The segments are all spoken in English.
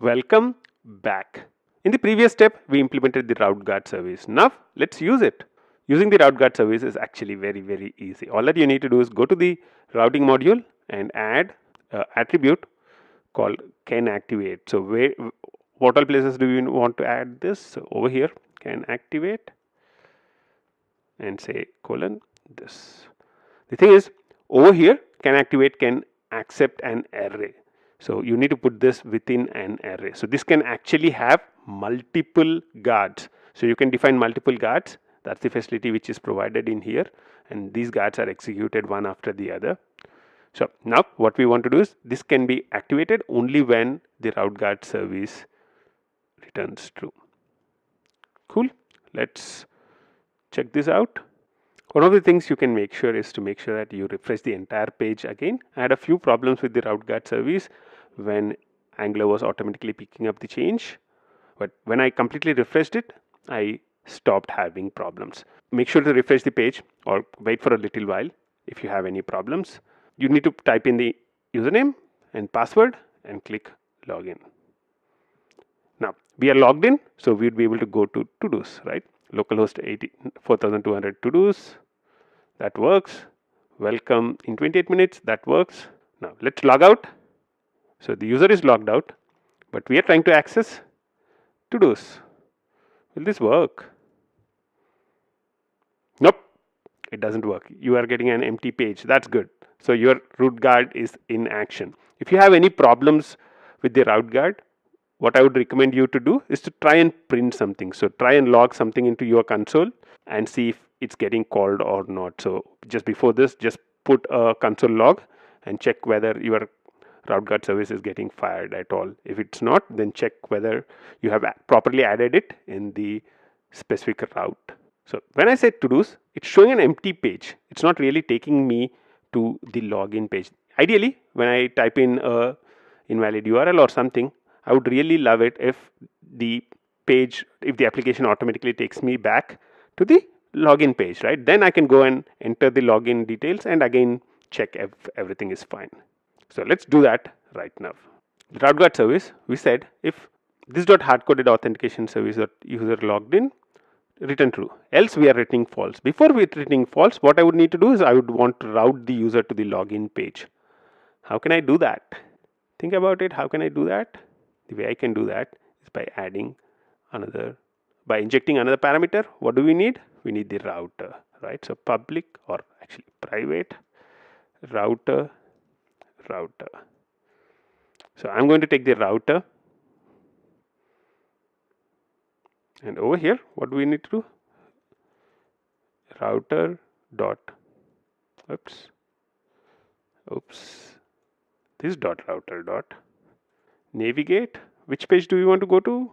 Welcome back. In the previous step, we implemented the route guard service. Now, let's use it. Using the route guard service is actually very easy. All that you need to do is go to the routing module and add an attribute called can activate. So, what all places do you want to add this? So, over here, can activate and say colon this. The thing is, over here, can activate can accept an array. So you need to put this within an array. So this can actually have multiple guards. So you can define multiple guards. That's the facility which is provided in here. And these guards are executed one after the other. So now what we want to do is this can be activated only when the route guard service returns true. Cool. Let's check this out. One of the things you can make sure is to make sure that you refresh the entire page again. I had a few problems with the route guard service when Angular was automatically picking up the change, but when I completely refreshed it, I stopped having problems. Make sure to refresh the page or wait for a little while if you have any problems. You need to type in the username and password and click login. Now we are logged in, so we'd be able to go to to-dos, right? Localhost 4200 to-dos, that works. Welcome in 28 minutes, that works. Now let's log out. So the user is logged out, but we are trying to access to-dos. Will this work? Nope, it doesn't work. You are getting an empty page. That's good. So your route guard is in action. If you have any problems with the route guard, what I would recommend you to do is to try and print something. So try and log something into your console and see if it's getting called or not. So just before this, just put a console log and check whether your route guard service is getting fired at all. If it's not, then check whether you have properly added it in the specific route. So when I say to-dos, it's showing an empty page. It's not really taking me to the login page. Ideally, when I type in a invalid URL or something, I would really love it if the application automatically takes me back to the login page, right? Then I can go and enter the login details and again check if everything is fine. So let's do that right now. The route guard service, we said if this.hardcoded authentication service user logged in, return true, else we are returning false. Before we returning false, what I would need to do is I would want to route the user to the login page. How can I do that? Think about it. How can I do that? The way I can do that is by injecting another parameter. What do we need? We need the router, right? So public, or actually private router. So I'm going to take the router, and over here, what do we need to do? Router dot, this dot router dot navigate. Which page do we want to go to?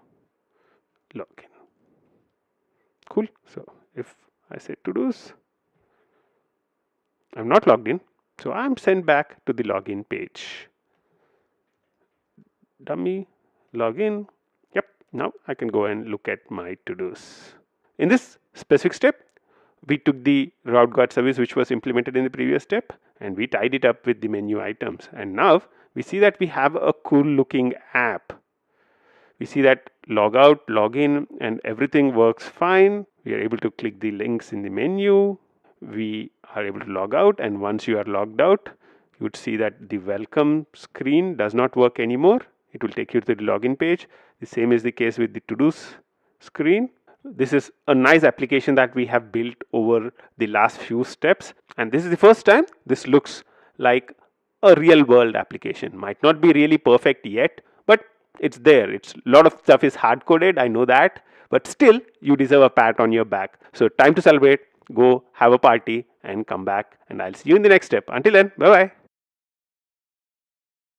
Login. Cool. So if I say to-dos, I'm not logged in, so I'm sent back to the login page. Dummy login. Yep. Now I can go and look at my to-dos. In this specific step, we took the route guard service which was implemented in the previous step and we tied it up with the menu items. And now we see that we have a cool looking app. We see that log out, log in, and everything works fine. We are able to click the links in the menu. We are able to log out, and once you are logged out, you would see that the welcome screen does not work anymore. It will take you to the login page. The same is the case with the to-dos screen. This is a nice application that we have built over the last few steps, and this is the first time this looks like a real world application. Might not be really perfect yet, but it's there. It's a lot of stuff is hard coded, I know that, but still you deserve a pat on your back. So time to celebrate. Go have a party and come back, and I'll see you in the next step. Until then, bye bye.